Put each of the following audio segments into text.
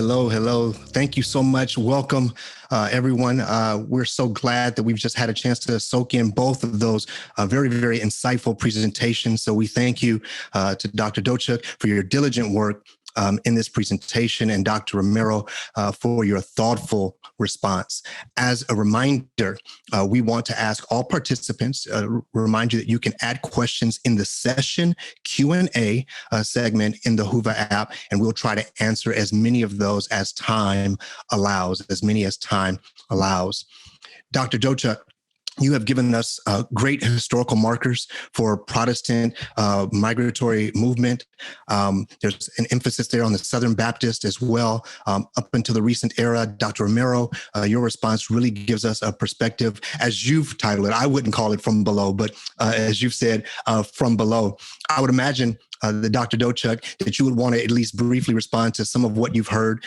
Hello, hello. Thank you so much. Welcome, everyone. We're so glad that we've just had a chance to soak in both of those very, very insightful presentations. So we thank you to Dr. Dochuk for your diligent work in this presentation, and Dr. Romero for your thoughtful response. As a reminder, we want to ask all participants, remind you that you can add questions in the session Q&A segment in the Whova app, and we'll try to answer as many of those as time allows, Dr. Dochuk, you have given us great historical markers for Protestant migratory movement. There's an emphasis there on the Southern Baptist as well. Up until the recent era, Dr. Romero, your response really gives us a perspective, as you've titled it. I wouldn't call it from below, but as you've said, from below. I would imagine the Dr. Dochuk, that you would want to at least briefly respond to some of what you've heard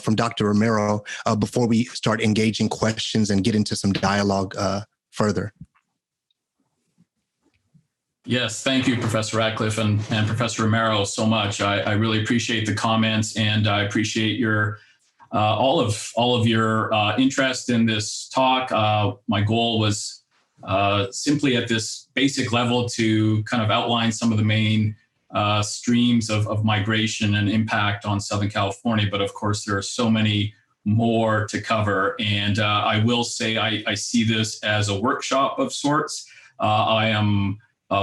from Dr. Romero before we start engaging questions and get into some dialogue further. Yes, thank you, Professor Radcliffe and Professor Romero, so much. I really appreciate the comments, and I appreciate your all of your interest in this talk. My goal was simply at this basic level to kind of outline some of the main streams of migration and impact on Southern California, but of course there are so many more to cover. And I will say I see this as a workshop of sorts. I am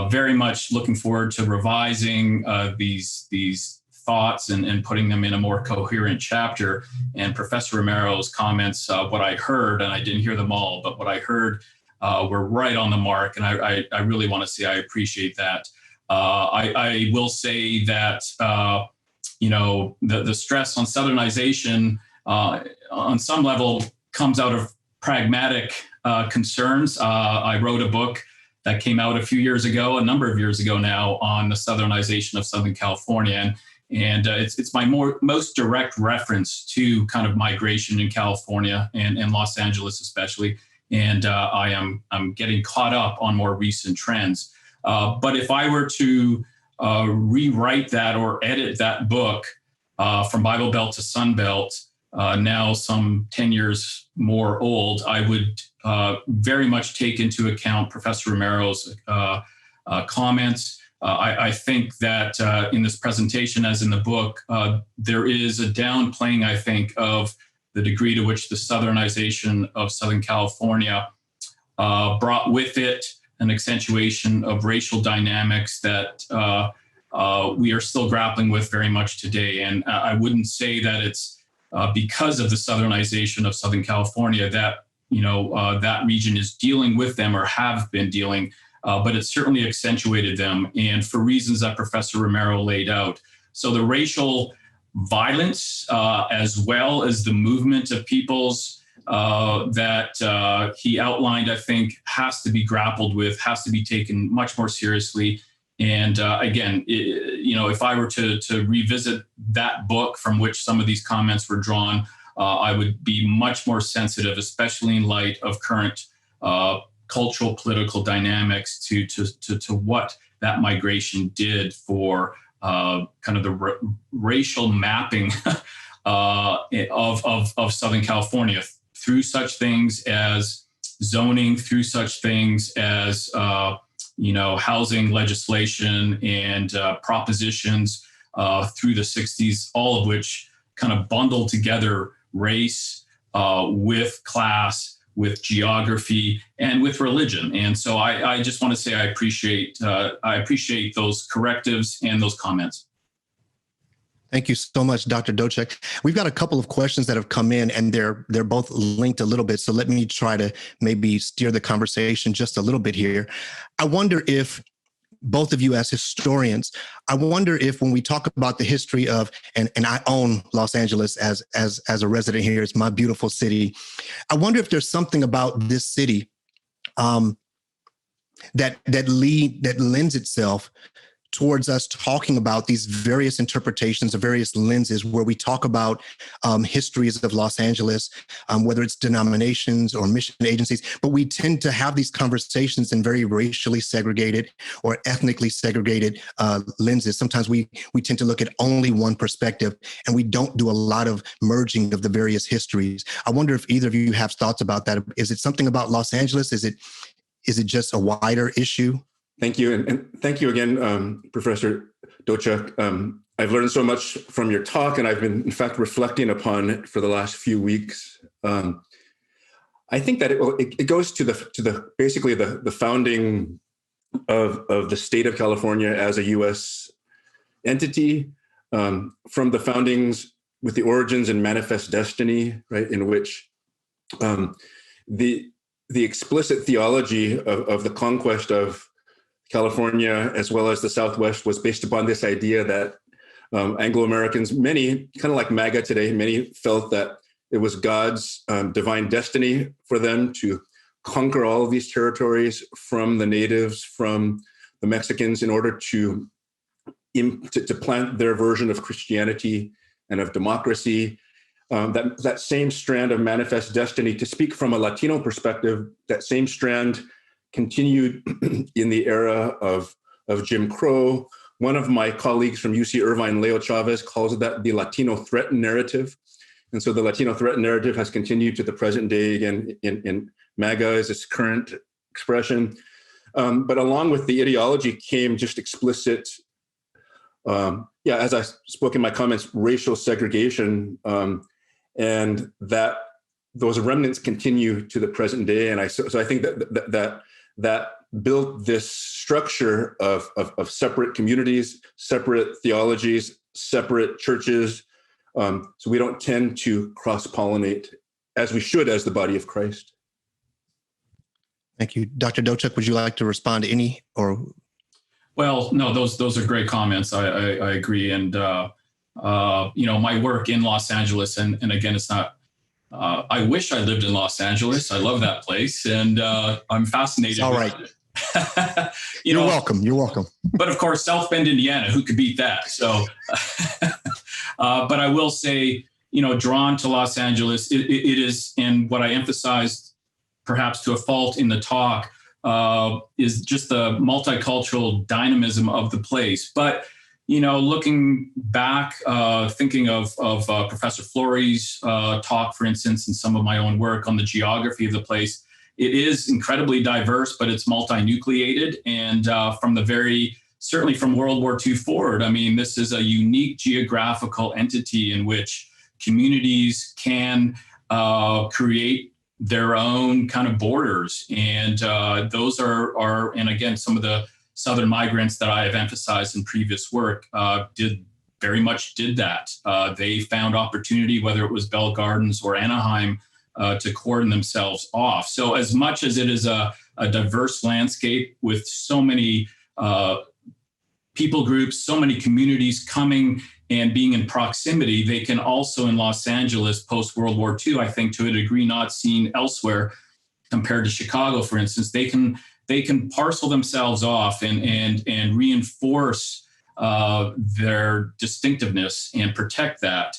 very much looking forward to revising these thoughts and putting them in a more coherent chapter. And Professor Romero's comments, what I heard, and I didn't hear them all, but what I heard were right on the mark. And I really want to say I appreciate that. I will say that, the stress on Southernization on some level comes out of pragmatic concerns. I wrote a book that came out a number of years ago now, on the Southernization of Southern California. And it's my most direct reference to kind of migration in California and Los Angeles especially. And I'm getting caught up on more recent trends. But if I were to rewrite that or edit that book from Bible Belt to Sun Belt, now some 10 years more old, I would very much take into account Professor Romero's comments. I think that in this presentation, as in the book, there is a downplaying, I think, of the degree to which the Southernization of Southern California brought with it an accentuation of racial dynamics that we are still grappling with very much today. And I wouldn't say that it's because of the Southernization of Southern California that that region is dealing with them or have been dealing, but it certainly accentuated them, and for reasons that Professor Romero laid out. So the racial violence, as well as the movement of peoples that he outlined, I think has to be grappled with, has to be taken much more seriously. And again, if I were to revisit that book from which some of these comments were drawn, I would be much more sensitive, especially in light of current cultural, political dynamics to what that migration did for kind of the racial mapping of Southern California, through such things as zoning, through such things as housing legislation and propositions through the 60s, all of which kind of bundled together race with class, with geography, and with religion. And so I just want to say I appreciate those correctives and those comments. Thank you so much, Dr. Dochuk. We've got a couple of questions that have come in, and they're both linked a little bit. So let me try to maybe steer the conversation just a little bit here. I wonder if both of you as historians, I wonder if when we talk about the history of, and I own Los Angeles as a resident here, it's my beautiful city. I wonder if there's something about this city that lends itself towards us talking about these various interpretations of various lenses where we talk about histories of Los Angeles, whether it's denominations or mission agencies, but we tend to have these conversations in very racially segregated or ethnically segregated lenses. Sometimes we tend to look at only one perspective, and we don't do a lot of merging of the various histories. I wonder if either of you have thoughts about that. Is it something about Los Angeles? Is it just a wider issue? Thank you. And thank you again, Professor Dochuk. I've learned so much from your talk, and I've been, in fact, reflecting upon it for the last few weeks. I think that it goes to the basically the founding of the state of California as a U.S. entity, from the foundings with the origins and manifest destiny, right, in which the explicit theology of the conquest of California, as well as the Southwest, was based upon this idea that Anglo-Americans, many, kind of like MAGA today, many felt that it was God's divine destiny for them to conquer all of these territories from the natives, from the Mexicans, in order to plant their version of Christianity and of democracy. That same strand of manifest destiny, to speak from a Latino perspective, that same strand continued in the era of Jim Crow. One of my colleagues from UC Irvine, Leo Chavez, calls that the Latino threat narrative. And so the Latino threat narrative has continued to the present day, again, in MAGA is its current expression. But along with the ideology came just explicit, as I spoke in my comments, racial segregation, and that those remnants continue to the present day. And so I think that built this structure of separate communities, separate theologies, separate churches. So we don't tend to cross-pollinate as we should as the body of Christ. Thank you. Dr. Dochuk, would you like to respond to any or? Well, no, those are great comments. I agree. And, my work in Los Angeles, and again, it's not, I wish I lived in Los Angeles. I love that place. And I'm fascinated. It's all right. You're welcome. You're welcome. But of course, South Bend, Indiana, who could beat that? So, but I will say, drawn to Los Angeles, it is, and what I emphasized perhaps to a fault in the talk, is just the multicultural dynamism of the place. But, looking back, thinking of Professor Flory's talk, for instance, and some of my own work on the geography of the place, it is incredibly diverse, but it's multinucleated. And certainly from World War II forward, I mean, this is a unique geographical entity in which communities can create their own kind of borders. And those are, and again, some of the Southern migrants that I have emphasized in previous work very much did that. They found opportunity, whether it was Bell Gardens or Anaheim, to cordon themselves off. So as much as it is a diverse landscape with so many people groups, so many communities coming and being in proximity, they can also in Los Angeles post-World War II, I think to a degree not seen elsewhere compared to Chicago, for instance, they can parcel themselves off and reinforce their distinctiveness and protect that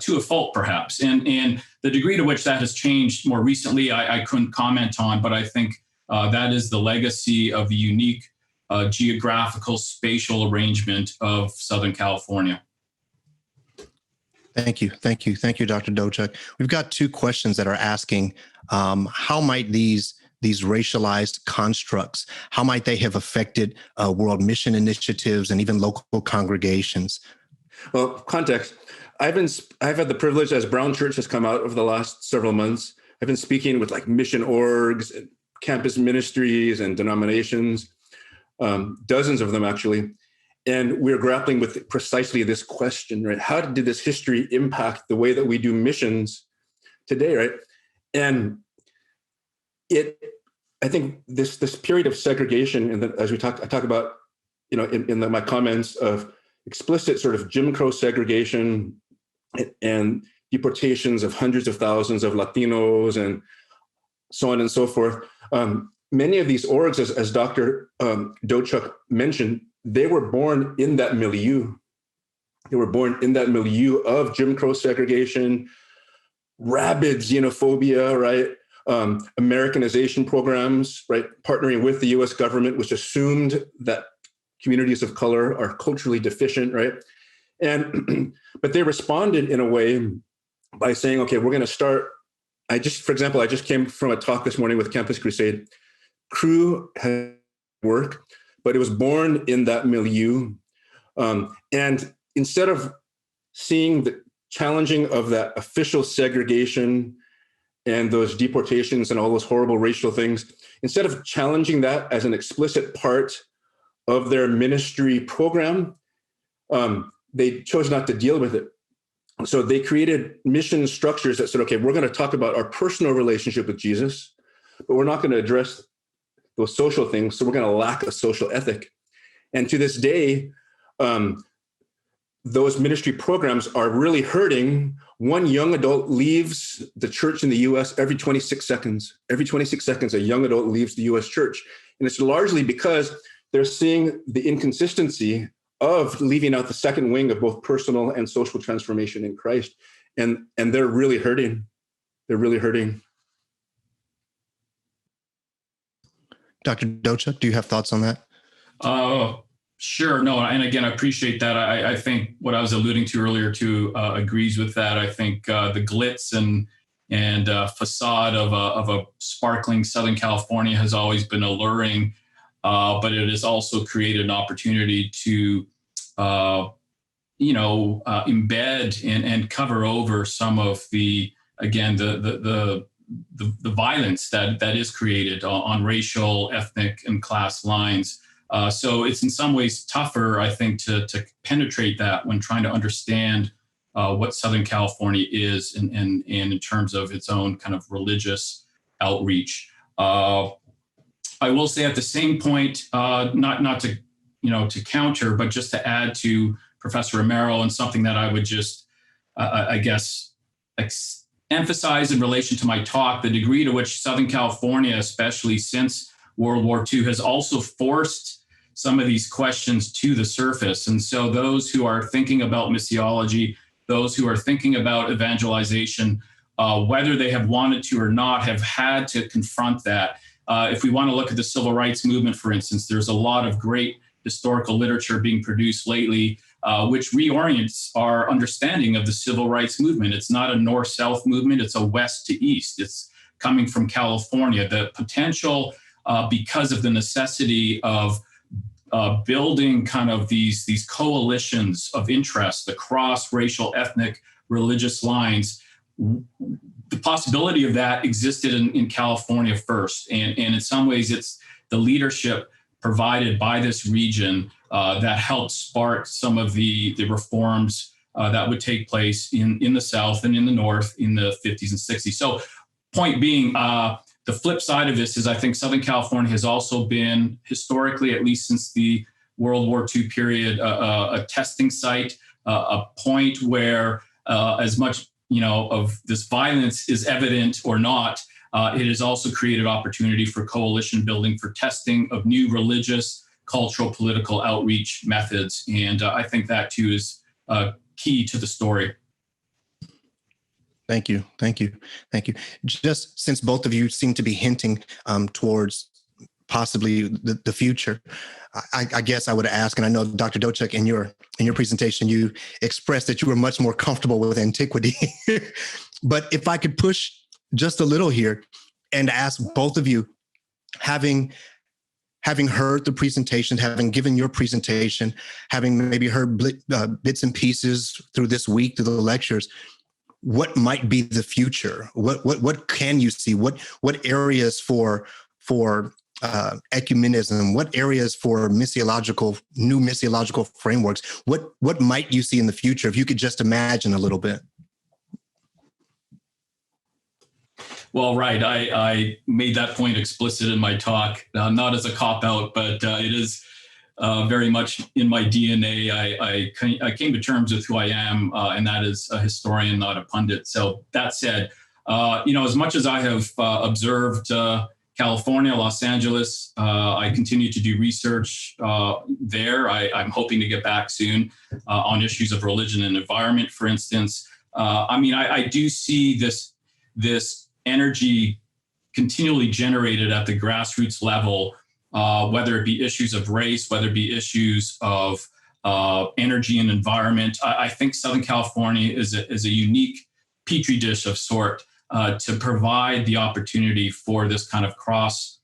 to a fault, perhaps. And the degree to which that has changed more recently, I couldn't comment on, but I think that is the legacy of the unique geographical spatial arrangement of Southern California. Thank you, Dr. Dochuk. We've got two questions that are asking, how might these racialized constructs, how might they have affected world mission initiatives and even local congregations? Well, context. I've had the privilege, as Brown Church has come out over the last several months, I've been speaking with like mission orgs, and campus ministries and denominations, dozens of them actually. And we're grappling with precisely this question, right? How did this history impact the way that we do missions today, right? And I think this period of segregation, and as I talk about, in my comments of explicit sort of Jim Crow segregation and deportations of hundreds of thousands of Latinos and so on and so forth. Many of these orgs, as Dr. Dochuk mentioned, they were born in that milieu. They were born in that milieu of Jim Crow segregation, rabid xenophobia, right? Americanization programs, right? Partnering with the US government, which assumed that communities of color are culturally deficient, right? And, but they responded in a way by saying, okay, we're going to start. For example, I just came from a talk this morning with Campus Crusade. Cru had work, but it was born in that milieu. And instead of seeing the challenging of that official segregation and those deportations and all those horrible racial things, instead of challenging that as an explicit part of their ministry program, they chose not to deal with it. So they created mission structures that said, okay, we're going to talk about our personal relationship with Jesus, but we're not going to address those social things. So we're going to lack a social ethic. And to this day, those ministry programs are really hurting. One young adult leaves the church in the US every 26 seconds. Every 26 seconds, a young adult leaves the US church. And it's largely because they're seeing the inconsistency of leaving out the second wing of both personal and social transformation in Christ. And they're really hurting. They're really hurting. Dr. Dochuk, do you have thoughts on that? Sure. No, and again, I appreciate that. I think what I was alluding to earlier too agrees with that. I think the glitz and facade of a sparkling Southern California has always been alluring, but it has also created an opportunity to embed and cover over some of the violence that is created on racial, ethnic, and class lines. So it's in some ways tougher, I think, to penetrate that when trying to understand what Southern California is and in terms of its own kind of religious outreach. I will say at the same point, not to to counter, but just to add to Professor Romero, and something that I would just, emphasize in relation to my talk, the degree to which Southern California, especially since World War II, has also forced some of these questions to the surface. And so those who are thinking about missiology, those who are thinking about evangelization, whether they have wanted to or not, have had to confront that. If we want to look at the civil rights movement, for instance, there's a lot of great historical literature being produced lately, which reorients our understanding of the civil rights movement. It's not a north-south movement, it's a west to east. It's coming from California. The potential, because of the necessity of building kind of these coalitions of interest across racial, ethnic, religious lines, the possibility of that existed in California first. And in some ways, it's the leadership provided by this region that helped spark some of the reforms that would take place in the South and in the North in the 50s and 60s. So point being, the flip side of this is I think Southern California has also been historically, at least since the World War II period, a testing site, a point where as much of this violence is evident or not, it has also created opportunity for coalition building, for testing of new religious, cultural, political outreach methods. And I think that too is key to the story. Thank you. Just since both of you seem to be hinting towards possibly the future, I guess I would ask, and I know Dr. Dochuk, in your presentation, you expressed that you were much more comfortable with antiquity. But if I could push just a little here and ask both of you, having heard the presentation, having given your presentation, having maybe heard bits and pieces through this week, through the lectures, what might be the future? What can you see? What areas for ecumenism? What areas for new missiological frameworks? What might you see in the future if you could just imagine a little bit? Well, right. I made that point explicit in my talk, not as a cop-out, but it is very much in my DNA. I came to terms with who I am, and that is a historian, not a pundit. So that said, as much as I have observed California, Los Angeles. I continue to do research there. I'm hoping to get back soon on issues of religion and environment, for instance. I do see this energy continually generated at the grassroots level, whether it be issues of race, whether it be issues of energy and environment. I think Southern California is a unique petri dish of sort to provide the opportunity for this kind of cross,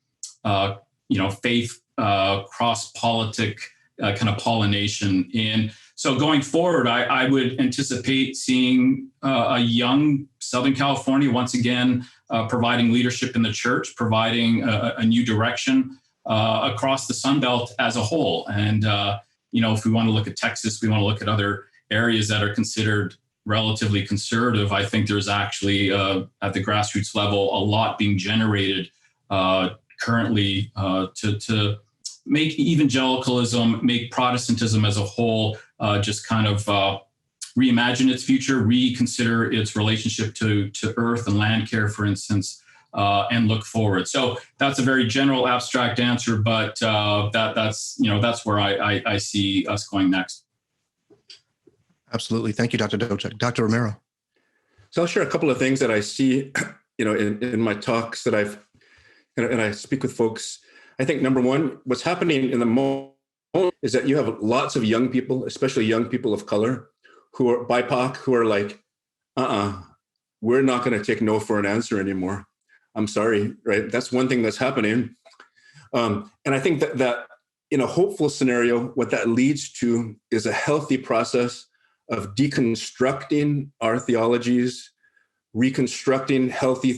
faith, cross-politic kind of pollination. And so going forward, I would anticipate seeing a young Southern California once again providing leadership in the church, providing a new direction across the Sun Belt as a whole. And if we want to look at Texas, we want to look at other areas that are considered relatively conservative. I think there's actually at the grassroots level a lot being generated currently to make evangelicalism, make Protestantism as a whole just kind of reimagine its future, reconsider its relationship to earth and land care, for instance, and look forward. So that's a very general, abstract answer, but that's where I see us going next. Absolutely. Thank you, Dr. Dochuk. Dr. Romero. So I'll share a couple of things that I see, in my talks that and I speak with folks. I think number one, what's happening in the moment is that you have lots of young people, especially young people of color, who are BIPOC, who are like, we're not going to take no for an answer anymore. I'm sorry, right? That's one thing that's happening. And I think that in a hopeful scenario, what that leads to is a healthy process of deconstructing our theologies, reconstructing healthier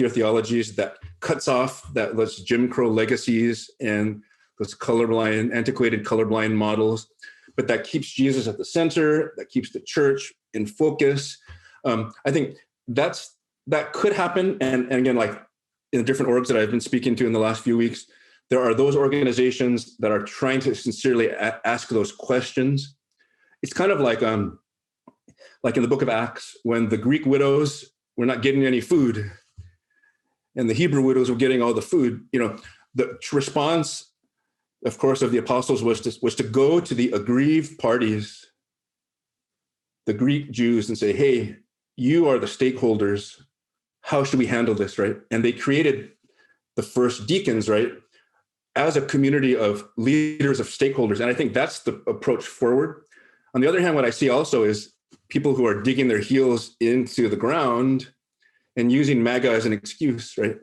theologies that cuts off those Jim Crow legacies and those antiquated colorblind models, but that keeps Jesus at the center, that keeps the church in focus. I think that could happen. And again, like in the different orgs that I've been speaking to in the last few weeks, there are those organizations that are trying to sincerely ask those questions. It's kind of like in the book of Acts, when the Greek widows were not getting any food and the Hebrew widows were getting all the food. The response, of course, of the apostles was to go to the aggrieved parties, the Greek Jews, and say, hey, you are the stakeholders. How should we handle this, right? And they created the first deacons, right, as a community of leaders, of stakeholders. And I think that's the approach forward. On the other hand, what I see also is people who are digging their heels into the ground and using MAGA as an excuse, right?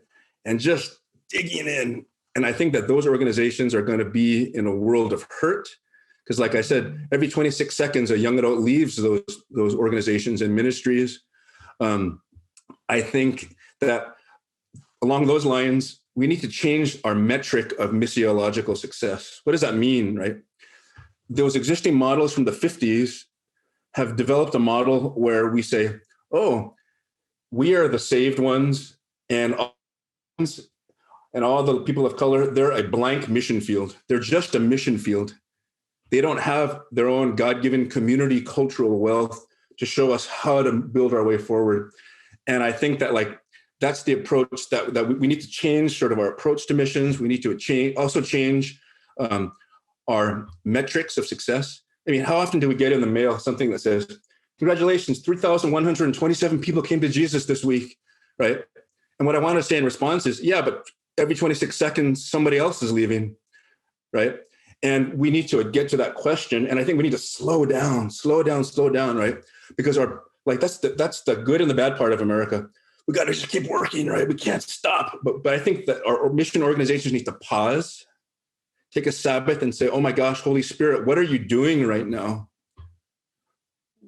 And just digging in. And I think that those organizations are going to be in a world of hurt. Because like I said, every 26 seconds, a young adult leaves those organizations and ministries. I think that along those lines, we need to change our metric of missiological success. What does that mean, right? Those existing models from the 50s have developed a model where we say, oh, we are the saved ones, and all the people of color, they're a blank mission field. They're just a mission field. They don't have their own God-given community cultural wealth to show us how to build our way forward. And I think that that's the approach that we need to change, sort of our approach to missions. We need to change our metrics of success. I mean, how often do we get in the mail something that says, congratulations, 3,127 people came to Jesus this week, right? And what I want to say in response is, yeah, but every 26 seconds, somebody else is leaving, right? And we need to get to that question. And I think we need to slow down, right? Because that's the good and the bad part of America. We got to just keep working, right? We can't stop. But I think that our mission organizations need to pause, take a Sabbath and say, oh my gosh, Holy Spirit, what are you doing right now?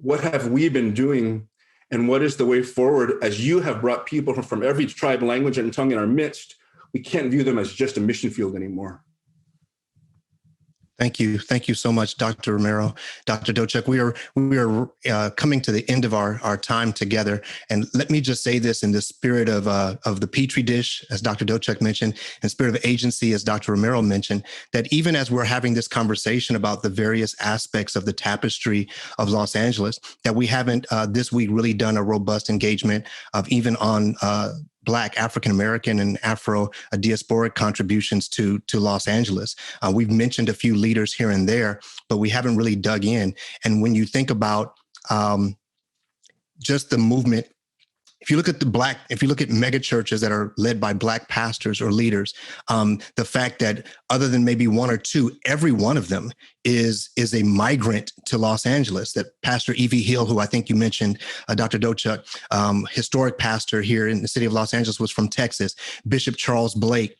What have we been doing? And what is the way forward as you have brought people from every tribe, language, and tongue in our midst? We can't view them as just a mission field anymore. Thank you. Thank you so much, Dr. Romero. Dr. Dochuk, we are coming to the end of our time together. And let me just say this in the spirit of the Petri dish, as Dr. Dochuk mentioned, in spirit of agency, as Dr. Romero mentioned, that even as we're having this conversation about the various aspects of the tapestry of Los Angeles, that we haven't this week really done a robust engagement of even on Black, African-American, and Afro diasporic contributions to Los Angeles. We've mentioned a few leaders here and there, but we haven't really dug in. And when you think about just the movement, if you look at mega churches that are led by Black pastors or leaders, the fact that other than maybe one or two, every one of them is a migrant to Los Angeles. That Pastor Evie Hill, who I think you mentioned, Dr. Dochuk, historic pastor here in the city of Los Angeles, was from Texas. Bishop Charles Blake,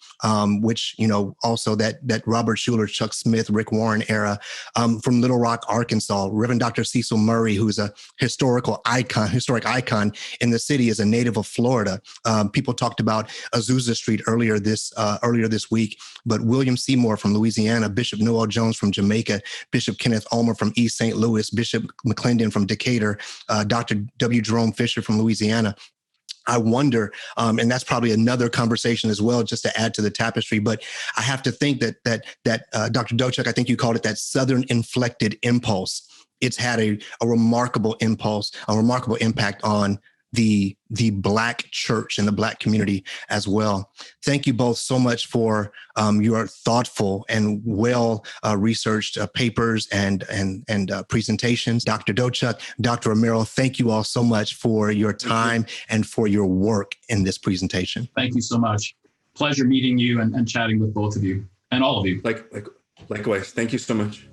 which, also that Robert Schuller, Chuck Smith, Rick Warren era, from Little Rock, Arkansas. Reverend Dr. Cecil Murray, who's a historic icon in the city, is a native of Florida. People talked about Azusa Street earlier this week, but William Seymour from Louisiana, Bishop Noel Jones from Jamaica, Bishop Kenneth Ulmer from East St. Louis, Bishop McClendon from Decatur, Dr. W. Jerome Fisher from Louisiana. I wonder, and that's probably another conversation as well, just to add to the tapestry. But I have to think that Dr. Dochuk, I think you called it that Southern inflected impulse. It's had a remarkable impulse, a remarkable impact on the Black church and the Black community as well. Thank you both so much for your thoughtful and well researched papers and presentations. Dr. Dochuk, Dr. Romero, thank you all so much for your time and for your work in this presentation. Thank you so much. Pleasure meeting you and chatting with both of you and all of you. Likewise. Thank you so much.